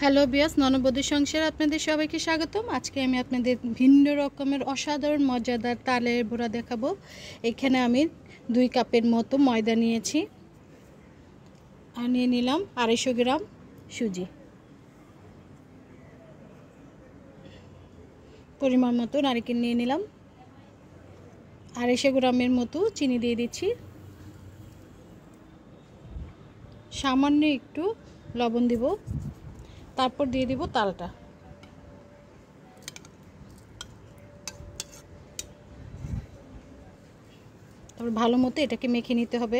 Hello বিয়াস, ননবধূ সংসারে আপনাদের সবাইকে স্বাগতম। আজকে আমি আপনাদের ভিন্ন রকমের অসাধারণ মজাদার তালের বড়া দেখাবো। এখানে আমি 2 কাপের মতো ময়দা নিয়েছি আর নিয়ে নিলাম 250 গ্রাম সুজি, পরিমাণ মতো নারকেল নিয়ে নিলাম, 250 গ্রামের মতো চিনি দিয়ে দিচ্ছি, সামান্য একটু লবণ দিব, তারপর দিয়ে দিব তালটা। তারপর ভালো মতো এটাকে মেখে নিতে হবে।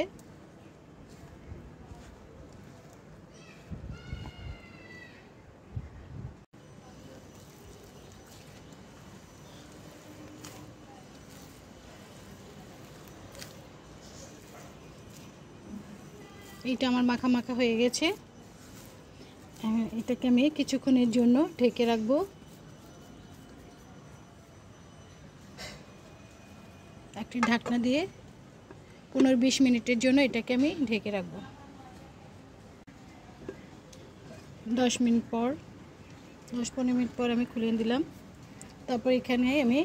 এটা আমার মাখা মাখা হয়ে গেছে। এটাকে আমি কিছুক্ষণের জন্য ঢেকে রাখবো। একটি ঢাকনা দিয়ে 15-20 মিনিটের জন্য এটাকে আমি ঢেকে রাখবো। 10-15 মিনিট পর আমি খুলে দিলাম। তারপর এখানে আমি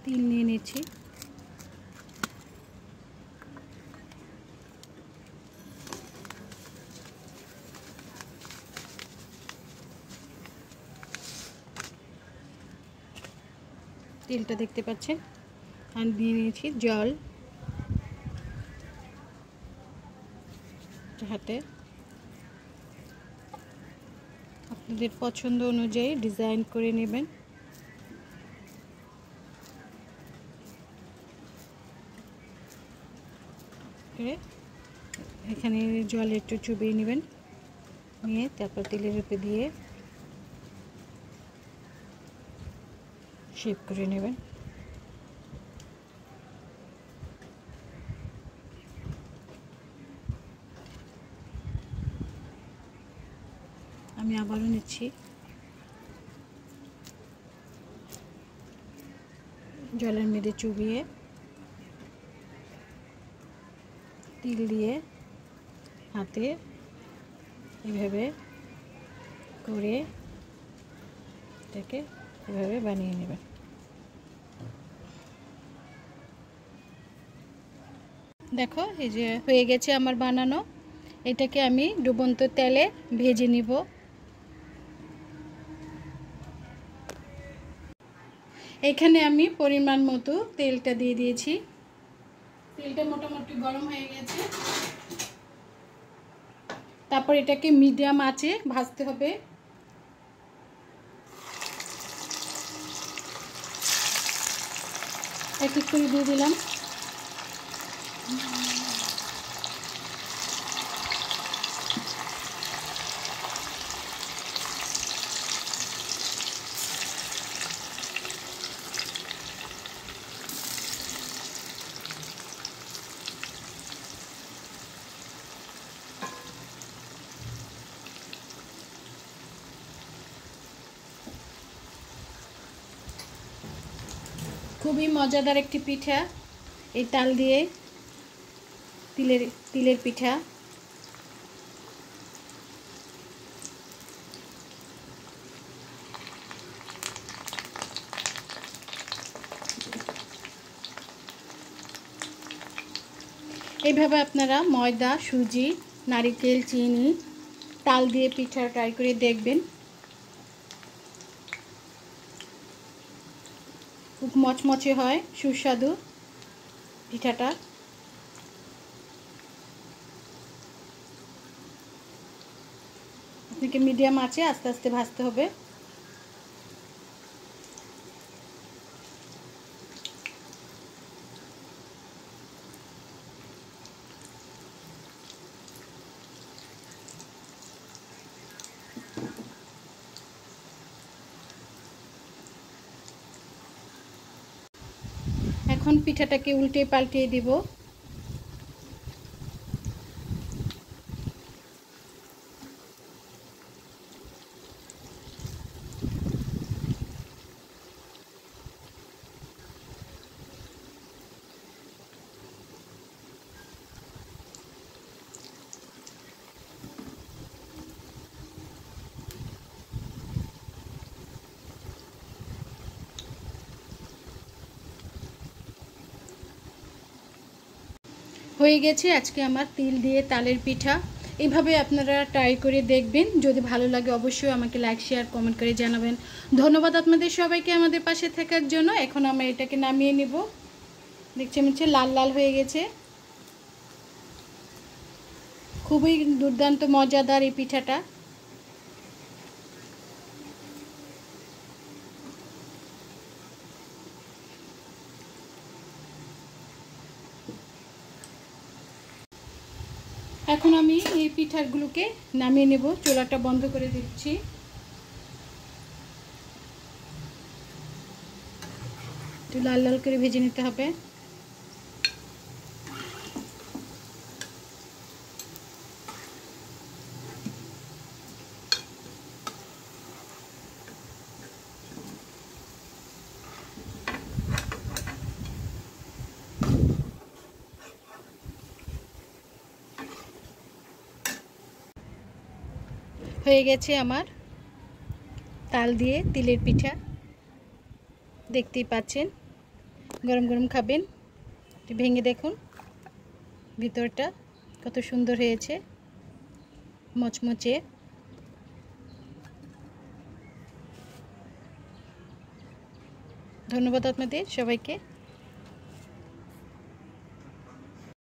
তিল নিয়ে নিচ্ছি। তেলটা দেখতে পাচ্ছেন। আর দিয়ে নিয়েছি জল, হাতে আপনাদের পছন্দ অনুযায়ী ডিজাইন করে নেবেন। এখানে জল একটু চুবিয়ে নেবেন, নিয়ে তারপর তেলের উপরে দিয়ে শেপ করে নেবেন। আমি আবারও নিচ্ছি, জলের মধ্যে চুবিয়ে তিল দিয়ে হাতে এভাবে করে এটাকে এভাবে বানিয়ে নেবেন। দেখো, এই যে হয়ে গেছে আমার বানানো। এটাকে আমি ডুবন্ত তেলে ভেজে নিব। এখানে আমি পরিমাণ মতো তেলটা দিয়ে দিয়েছি। তেলটা মোটামুটি গরম হয়ে গেছে। তারপর এটাকে মিডিয়াম আঁচে ভাজতে হবে। এক এক করে দিয়ে দিলাম। খুবই মজাদার একটি পিঠা, এই তাল দিয়ে তিলের পিঠা। এইভাবে আপনারা ময়দা, সুজি, নারকেল, চিনি, তাল দিয়ে পিঠা ট্রাই করে দেখবেন। খুব মচমচে হয়, সুস্বাদু পিঠাটা। আপনাকে মিডিয়াম আঁচে আস্তে আস্তে ভাজতে হবে। এখন পিঠাটাকে উল্টে পাল্টিয়ে দিব। হয়ে গেছে আজকে আমার তিল দিয়ে তালের পিঠা। এইভাবে আপনারা ট্রাই করে দেখবেন। যদি ভালো লাগে অবশ্যই আমাকে লাইক শেয়ার কমেন্ট করে জানাবেন। ধন্যবাদ আপনাদের সবাইকে আমাদের পাশে থাকার জন্য। এখন আমরা এটাকে নামিয়ে নেব। দেখছেন হচ্ছে লাল লাল হয়ে গেছে। খুবই দুর্দান্ত মজাদার এই পিঠাটা। এখন আমি এই পিঠাগুলোকে নামিয়ে নেব। চুলাটা বন্ধ করে দিচ্ছি। একটু লাল লাল করে ভেজে নিতে হবে। হয়ে গেছে আমার তাল দিয়ে তিলের পিঠা। দেখতেই পাচ্ছেন, গরম গরম খাবেন। ভেঙে দেখুন ভিতরটা কত সুন্দর হয়েছে, মচমচে। ধন্যবাদ আপনাদের সবাইকে।